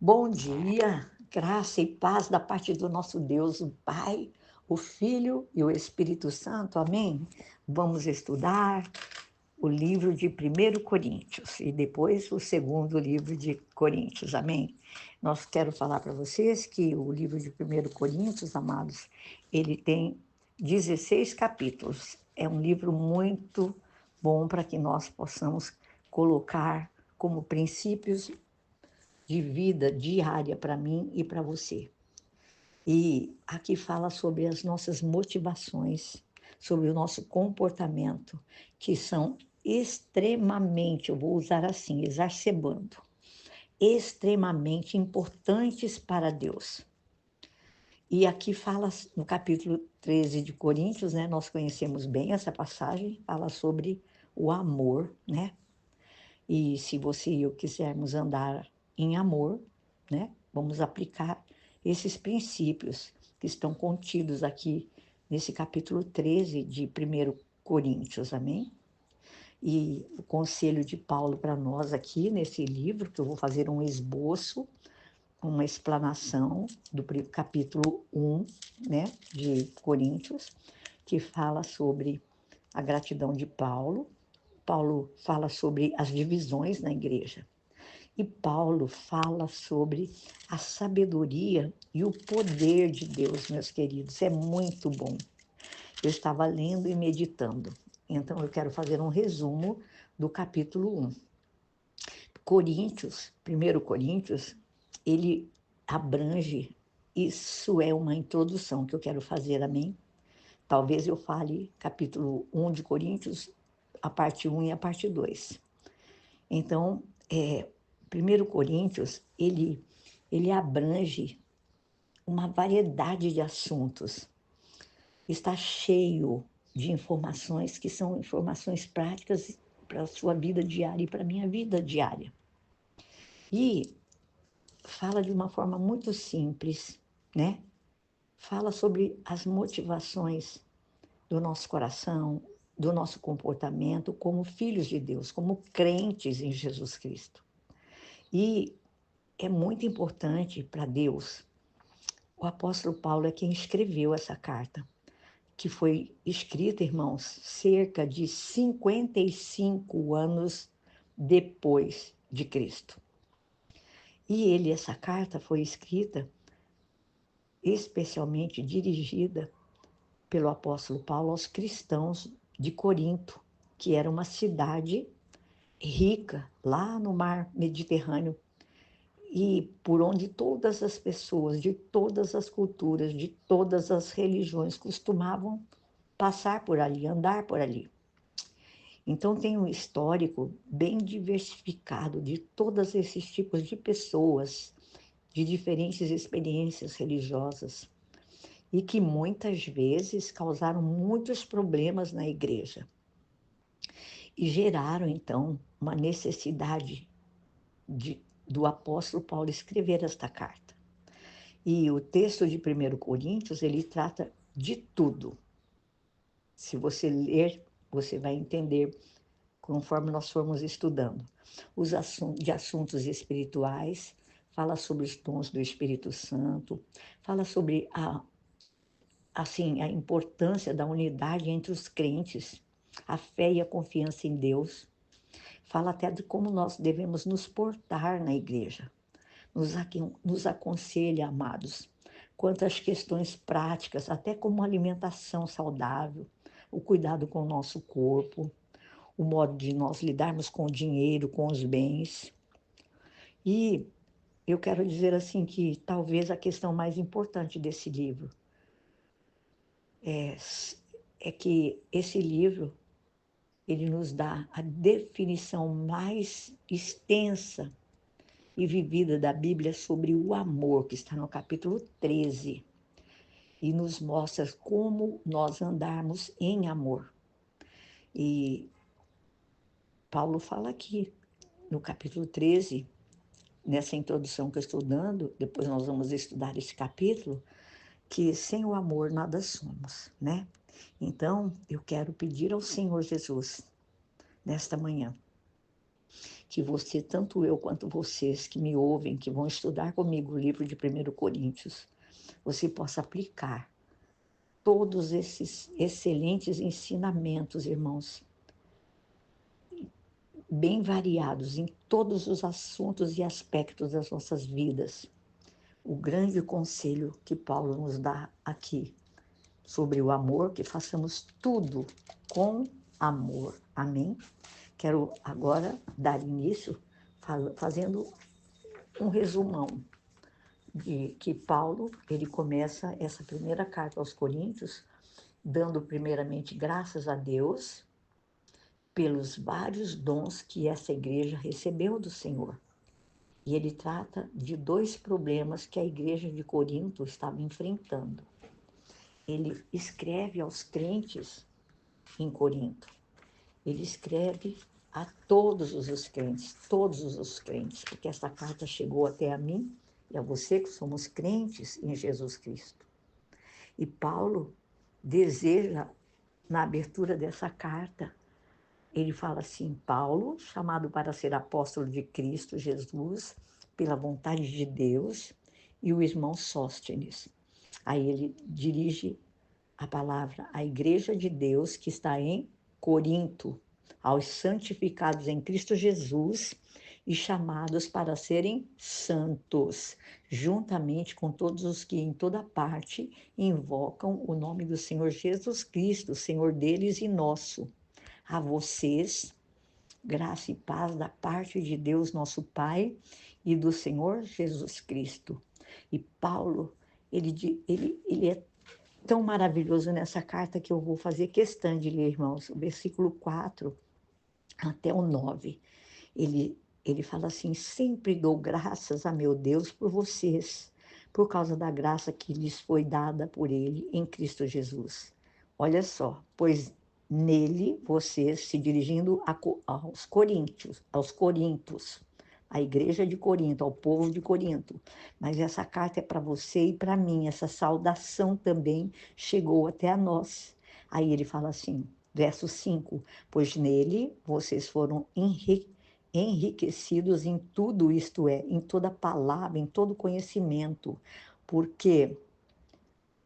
Bom dia, graça e paz da parte do nosso Deus, o Pai, o Filho e o Espírito Santo, amém? Vamos estudar o livro de 1 Coríntios e depois o segundo livro de Coríntios, amém? Nós quero falar para vocês que o livro de 1 Coríntios, amados, ele tem 16 capítulos. É um livro muito bom para que nós possamos colocar como princípios de vida diária para mim e para você. E aqui fala sobre as nossas motivações, sobre o nosso comportamento, que são extremamente, eu vou usar assim, exacerbando, extremamente importantes para Deus. E aqui fala, no capítulo 13 de Coríntios, né, nós conhecemos bem essa passagem, fala sobre o amor, né? E se você e eu quisermos andar em amor, né, vamos aplicar esses princípios que estão contidos aqui nesse capítulo 13 de 1 Coríntios, amém? E o conselho de Paulo para nós aqui nesse livro, que eu vou fazer um esboço, uma explanação do capítulo 1, né, de Coríntios, que fala sobre a gratidão de Paulo. Paulo fala sobre as divisões na igreja. E Paulo fala sobre a sabedoria e o poder de Deus, meus queridos. É muito bom. Eu estava lendo e meditando. Então, eu quero fazer um resumo do capítulo 1. Coríntios, 1 Coríntios, ele abrange, isso é uma introdução que eu quero fazer, amém? Talvez eu fale capítulo 1 de Coríntios, a parte 1 e a parte 2. Então, 1 Coríntios, ele abrange uma variedade de assuntos. Está cheio de informações que são informações práticas para a sua vida diária e para a minha vida diária. E fala de uma forma muito simples, né? Fala sobre as motivações do nosso coração, do nosso comportamento como filhos de Deus, como crentes em Jesus Cristo. E é muito importante para Deus. O apóstolo Paulo é quem escreveu essa carta, que foi escrita, irmãos, cerca de 55 anos depois de Cristo. E essa carta foi escrita, especialmente dirigida pelo apóstolo Paulo aos cristãos de Corinto, que era uma cidade rica, lá no mar Mediterrâneo, e por onde todas as pessoas de todas as culturas, de todas as religiões costumavam passar por ali, andar por ali. Então tem um histórico bem diversificado de todos esses tipos de pessoas, de diferentes experiências religiosas, e que muitas vezes causaram muitos problemas na igreja. E geraram, então, uma necessidade do apóstolo Paulo escrever esta carta. E o texto de 1 Coríntios, ele trata de tudo. Se você ler, você vai entender conforme nós formos estudando. De assuntos espirituais, fala sobre os dons do Espírito Santo, fala sobre a importância da unidade entre os crentes, a fé e a confiança em Deus. Fala até de como nós devemos nos portar na igreja. Nos aconselha, amados, quanto às questões práticas, até como alimentação saudável, o cuidado com o nosso corpo, o modo de nós lidarmos com o dinheiro, com os bens. E eu quero dizer assim que talvez a questão mais importante desse livro é que esse livro ele nos dá a definição mais extensa e vivida da Bíblia sobre o amor, que está no capítulo 13, e nos mostra como nós andarmos em amor. E Paulo fala aqui, no capítulo 13, nessa introdução que eu estou dando, depois nós vamos estudar esse capítulo, que sem o amor nada somos, né? Então, eu quero pedir ao Senhor Jesus, nesta manhã, que você, tanto eu quanto vocês que me ouvem, que vão estudar comigo o livro de 1 Coríntios, você possa aplicar todos esses excelentes ensinamentos, irmãos, bem variados em todos os assuntos e aspectos das nossas vidas. O grande conselho que Paulo nos dá aqui sobre o amor, que façamos tudo com amor. Amém? Quero agora dar início fazendo um resumão de que Paulo, ele começa essa primeira carta aos Coríntios dando primeiramente graças a Deus pelos vários dons que essa igreja recebeu do Senhor. E ele trata de 2 problemas que a igreja de Corinto estava enfrentando. Ele escreve aos crentes em Corinto. Ele escreve a todos os crentes, porque essa carta chegou até a mim e a você que somos crentes em Jesus Cristo. E Paulo deseja, na abertura dessa carta, ele fala assim: Paulo, chamado para ser apóstolo de Cristo Jesus, pela vontade de Deus, e o irmão Sóstenes. Aí ele dirige a palavra à igreja de Deus que está em Corinto, aos santificados em Cristo Jesus e chamados para serem santos, juntamente com todos os que em toda parte invocam o nome do Senhor Jesus Cristo, Senhor deles e nosso. A vocês, graça e paz da parte de Deus, nosso Pai, e do Senhor Jesus Cristo. E Paulo, ele é tão maravilhoso nessa carta que eu vou fazer questão de ler, irmãos, o versículo 4 até o 9. Ele fala assim: sempre dou graças a meu Deus por vocês, por causa da graça que lhes foi dada por ele em Cristo Jesus. Olha só, pois nele vocês, se dirigindo aos Coríntios, à igreja de Corinto, ao povo de Corinto, mas essa carta é para você e para mim, essa saudação também chegou até a nós. Aí ele fala assim, verso 5, pois nele vocês foram enriquecidos em tudo, isto é, em toda palavra, em todo conhecimento, porque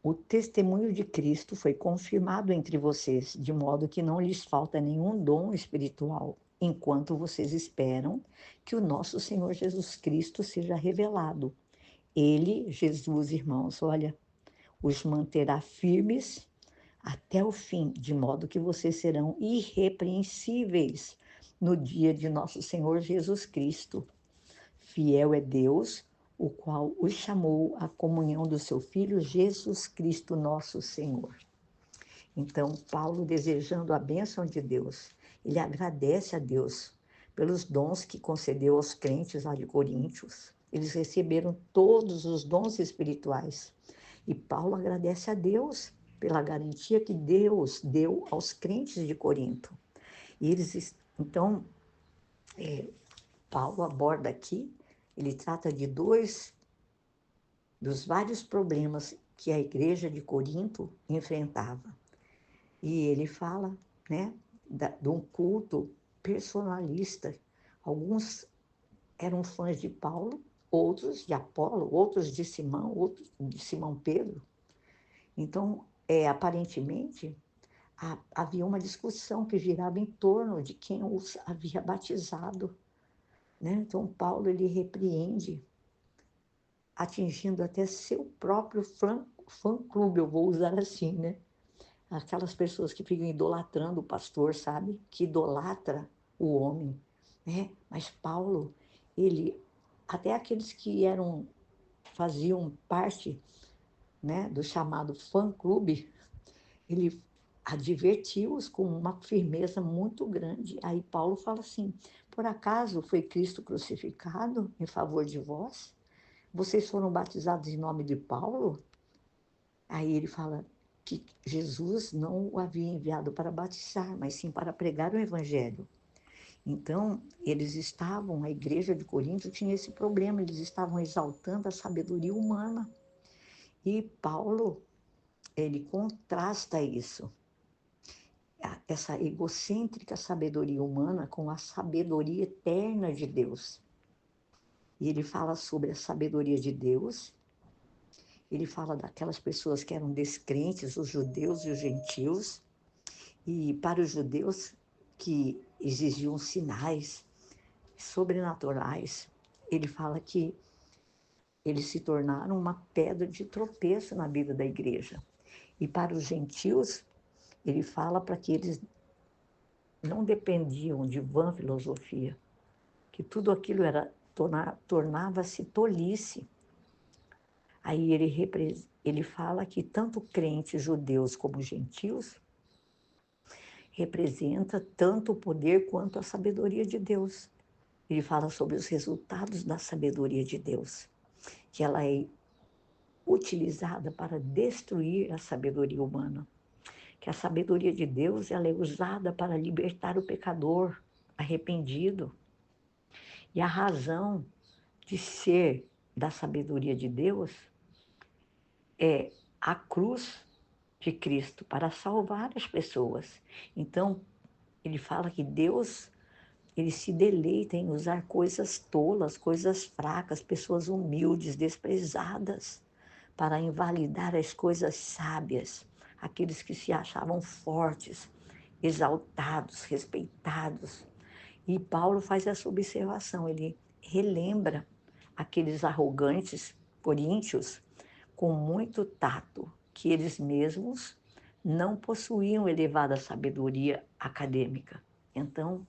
o testemunho de Cristo foi confirmado entre vocês, de modo que não lhes falta nenhum dom espiritual, enquanto vocês esperam que o nosso Senhor Jesus Cristo seja revelado. Ele, Jesus, irmãos, olha, os manterá firmes até o fim, de modo que vocês serão irrepreensíveis no dia de nosso Senhor Jesus Cristo. Fiel é Deus, o qual os chamou à comunhão do seu Filho Jesus Cristo, nosso Senhor. Então, Paulo, desejando a bênção de Deus, ele agradece a Deus pelos dons que concedeu aos crentes lá de Coríntios. Eles receberam todos os dons espirituais. E Paulo agradece a Deus pela garantia que Deus deu aos crentes de Corinto. E então, Paulo aborda aqui, ele trata de 2 dos vários problemas que a igreja de Corinto enfrentava. E ele fala, né, de um culto personalista. Alguns eram fãs de Paulo, outros de Apolo, outros de Simão, outros de Simão Pedro. Então, aparentemente, havia uma discussão que girava em torno de quem os havia batizado, né? Então, Paulo, ele repreende, atingindo até seu próprio fã-clube, eu vou usar assim, né? Aquelas pessoas que ficam idolatrando o pastor, sabe? Que idolatra o homem, né? Mas Paulo, ele, até aqueles que faziam parte, né, do chamado fã-clube, ele advertiu-os com uma firmeza muito grande. Aí Paulo fala assim: por acaso foi Cristo crucificado em favor de vós? Vocês foram batizados em nome de Paulo? Aí ele fala que Jesus não o havia enviado para batizar, mas sim para pregar o evangelho. Então, a igreja de Corinto tinha esse problema, eles estavam exaltando a sabedoria humana. E Paulo, ele contrasta isso. essa egocêntrica sabedoria humana com a sabedoria eterna de Deus. E ele fala sobre a sabedoria de Deus, ele fala daquelas pessoas que eram descrentes, os judeus e os gentios, e para os judeus que exigiam sinais sobrenaturais, ele fala que eles se tornaram uma pedra de tropeço na vida da igreja. E para os gentios, ele fala para que eles não dependiam de vã filosofia, que tudo aquilo tornava-se tolice. Aí ele fala que tanto crentes judeus como gentios representa tanto o poder quanto a sabedoria de Deus. Ele fala sobre os resultados da sabedoria de Deus, que ela é utilizada para destruir a sabedoria humana, que a sabedoria de Deus ela é usada para libertar o pecador arrependido. E a razão de ser da sabedoria de Deus é a cruz de Cristo para salvar as pessoas. Então, ele fala que Deus, ele se deleita em usar coisas tolas, coisas fracas, pessoas humildes, desprezadas, para invalidar as coisas sábias, aqueles que se achavam fortes, exaltados, respeitados. E Paulo faz essa observação, ele relembra aqueles arrogantes coríntios com muito tato, que eles mesmos não possuíam elevada sabedoria acadêmica. Então,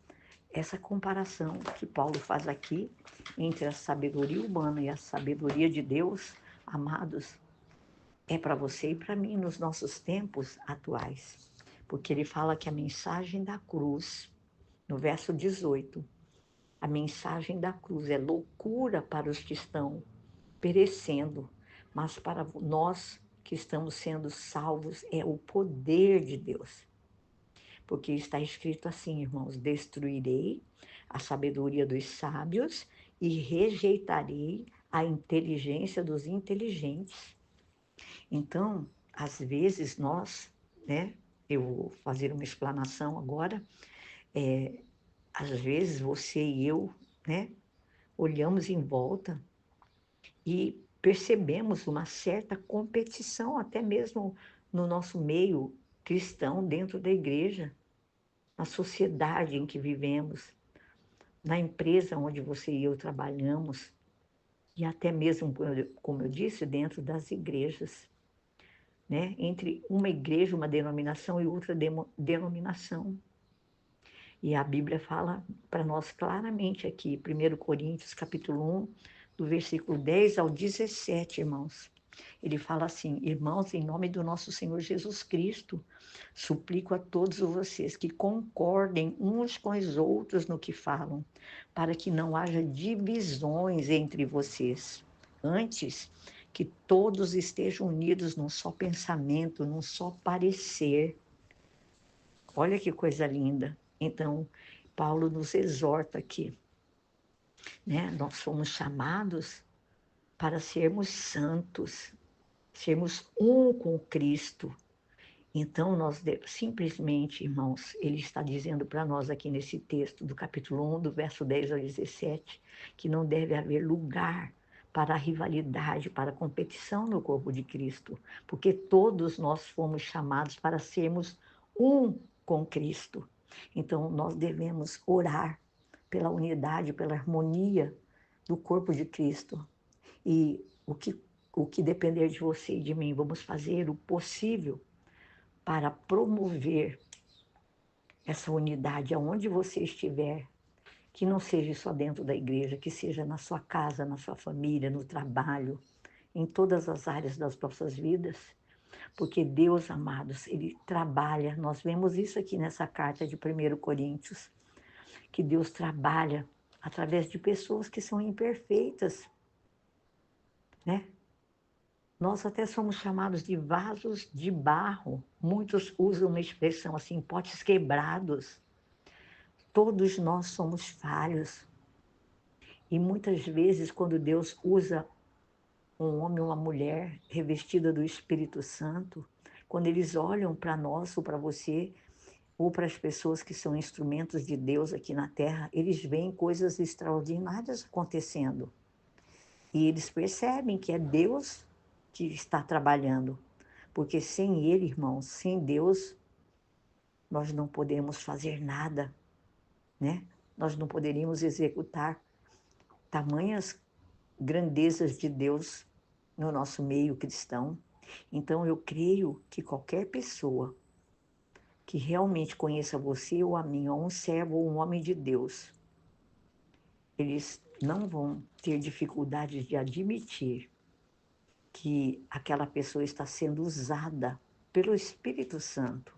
essa comparação que Paulo faz aqui entre a sabedoria humana e a sabedoria de Deus, amados, é para você e para mim nos nossos tempos atuais. Porque ele fala que a mensagem da cruz, no verso 18, a mensagem da cruz é loucura para os que estão perecendo, mas para nós que estamos sendo salvos é o poder de Deus. Porque está escrito assim, irmãos: destruirei a sabedoria dos sábios e rejeitarei a inteligência dos inteligentes. Então, às vezes nós, né, eu vou fazer uma explanação agora, às vezes você e eu, né, olhamos em volta e percebemos uma certa competição, até mesmo no nosso meio cristão, dentro da igreja, na sociedade em que vivemos, na empresa onde você e eu trabalhamos, e até mesmo, como eu disse, dentro das igrejas, né? Entre uma igreja, uma denominação e outra denominação. E a Bíblia fala para nós claramente aqui, 1 Coríntios, capítulo 1, do versículo 10 ao 17, irmãos. Ele fala assim: irmãos, em nome do nosso Senhor Jesus Cristo, suplico a todos vocês que concordem uns com os outros no que falam, para que não haja divisões entre vocês. Antes, que todos estejam unidos num só pensamento, num só parecer. Olha que coisa linda. Então, Paulo nos exorta aqui, né? Nós somos chamados para sermos santos, sermos um com Cristo. Então, simplesmente, irmãos, ele está dizendo para nós aqui nesse texto do capítulo 1, do verso 10 ao 17, que não deve haver lugar para a rivalidade, para a competição no corpo de Cristo, porque todos nós fomos chamados para sermos um com Cristo. Então, nós devemos orar pela unidade, pela harmonia do corpo de Cristo. E o que depender de você e de mim, vamos fazer o possível para promover essa unidade aonde você estiver, que não seja só dentro da igreja, que seja na sua casa, na sua família, no trabalho, em todas as áreas das nossas vidas, porque Deus, amados, Ele trabalha, nós vemos isso aqui nessa carta de 1 Coríntios, que Deus trabalha através de pessoas que são imperfeitas, né? Nós até somos chamados de vasos de barro. Muitos usam uma expressão assim, potes quebrados. Todos nós somos falhos. E muitas vezes, quando Deus usa um homem ou uma mulher revestida do Espírito Santo, quando eles olham para nós ou para você, ou para as pessoas que são instrumentos de Deus aqui na Terra, eles veem coisas extraordinárias acontecendo. E eles percebem que é Deus que está trabalhando. Porque sem Ele, irmãos, sem Deus, nós não podemos fazer nada, né? Nós não poderíamos executar tamanhas grandezas de Deus no nosso meio cristão. Então, eu creio que qualquer pessoa que realmente conheça você ou a mim, ou um servo ou um homem de Deus, eles não vão ter dificuldade de admitir que aquela pessoa está sendo usada pelo Espírito Santo.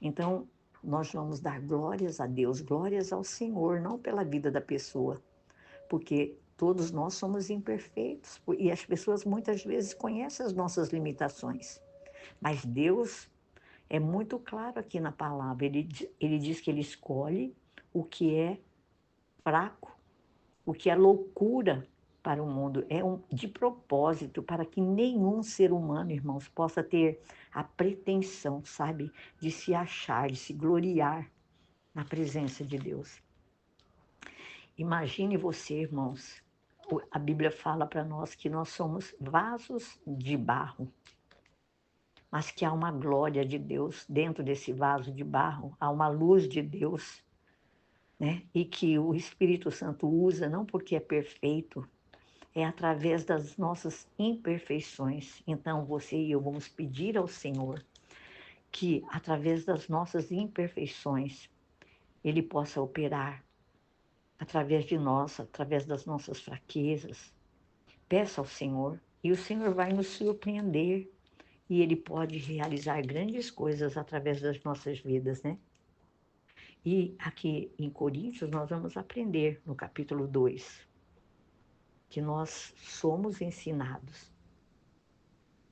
Então, nós vamos dar glórias a Deus, glórias ao Senhor, não pela vida da pessoa, porque todos nós somos imperfeitos e as pessoas muitas vezes conhecem as nossas limitações. Mas Deus é muito claro aqui na palavra, ele diz que Ele escolhe o que é fraco, o que é loucura para o mundo, de propósito, para que nenhum ser humano, irmãos, possa ter a pretensão, sabe, de se achar, de se gloriar na presença de Deus. Imagine você, irmãos, a Bíblia fala para nós que nós somos vasos de barro, mas que há uma glória de Deus dentro desse vaso de barro, há uma luz de Deus, né? E que o Espírito Santo usa não porque é perfeito, é através das nossas imperfeições. Então, você e eu vamos pedir ao Senhor que, através das nossas imperfeições, Ele possa operar através de nós, através das nossas fraquezas. Peça ao Senhor e o Senhor vai nos surpreender e Ele pode realizar grandes coisas através das nossas vidas, né? E aqui em Coríntios nós vamos aprender no capítulo 2 que nós somos ensinados,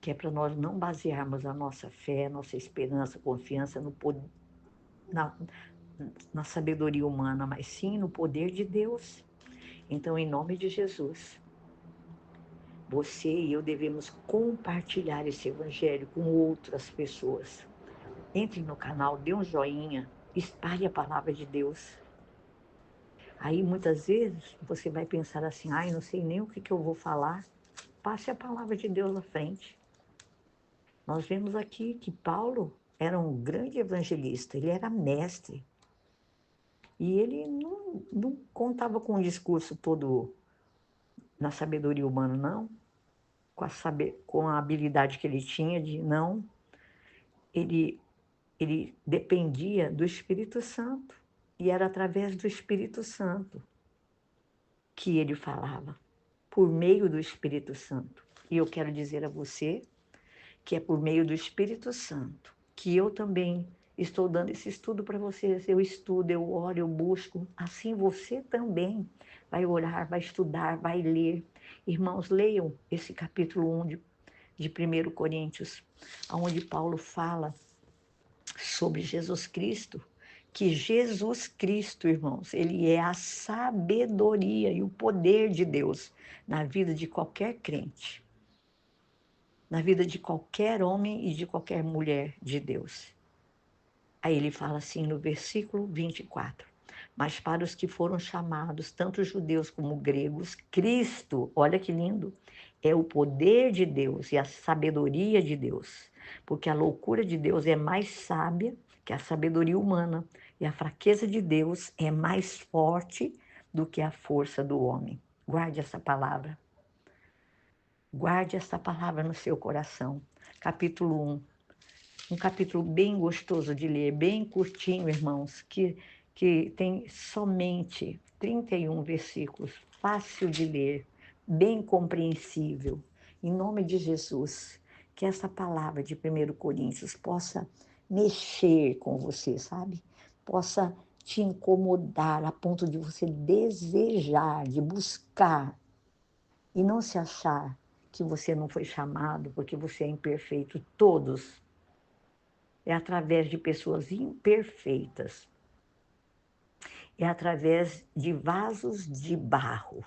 que é para nós não basearmos a nossa fé, nossa esperança, confiança na, na sabedoria humana, mas sim no poder de Deus. Então, em nome de Jesus, você e eu devemos compartilhar esse evangelho com outras pessoas. Entre no canal, dê um joinha, espalhe a palavra de Deus. Aí, muitas vezes, você vai pensar assim, ai, não sei nem o que eu vou falar. Passe a palavra de Deus à frente. Nós vemos aqui que Paulo era um grande evangelista, ele era mestre. E ele não contava com o discurso todo na sabedoria humana, não. Com a habilidade que ele tinha de não. Ele dependia do Espírito Santo. E era através do Espírito Santo que ele falava, por meio do Espírito Santo. E eu quero dizer a você que é por meio do Espírito Santo que eu também estou dando esse estudo para vocês. Eu estudo, eu oro, eu busco. Assim você também vai orar, vai estudar, vai ler. Irmãos, leiam esse capítulo 1 de 1 Coríntios, onde Paulo fala sobre Jesus Cristo, que Jesus Cristo, irmãos, ele é a sabedoria e o poder de Deus na vida de qualquer crente, na vida de qualquer homem e de qualquer mulher de Deus. Aí ele fala assim no versículo 24, mas para os que foram chamados, tanto judeus como gregos, Cristo, olha que lindo, é o poder de Deus e a sabedoria de Deus, porque a loucura de Deus é mais sábia que a sabedoria humana, e a fraqueza de Deus é mais forte do que a força do homem. Guarde essa palavra. Guarde essa palavra no seu coração. Capítulo 1. Um capítulo bem gostoso de ler, bem curtinho, irmãos, que tem somente 31 versículos, fácil de ler, bem compreensível. Em nome de Jesus, que essa palavra de 1 Coríntios possa mexer com você, sabe? Possa te incomodar a ponto de você desejar, de buscar e não se achar que você não foi chamado porque você é imperfeito. Todos. É através de pessoas imperfeitas. É através de vasos de barro.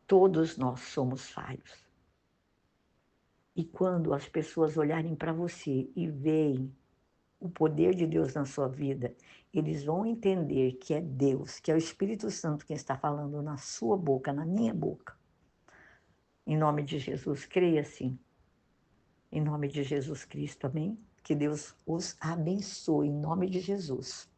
Todos nós somos falhos. E quando as pessoas olharem para você e veem o poder de Deus na sua vida, eles vão entender que é Deus, que é o Espírito Santo quem está falando na sua boca, na minha boca. Em nome de Jesus, creia assim. Em nome de Jesus Cristo, amém? Que Deus os abençoe, em nome de Jesus.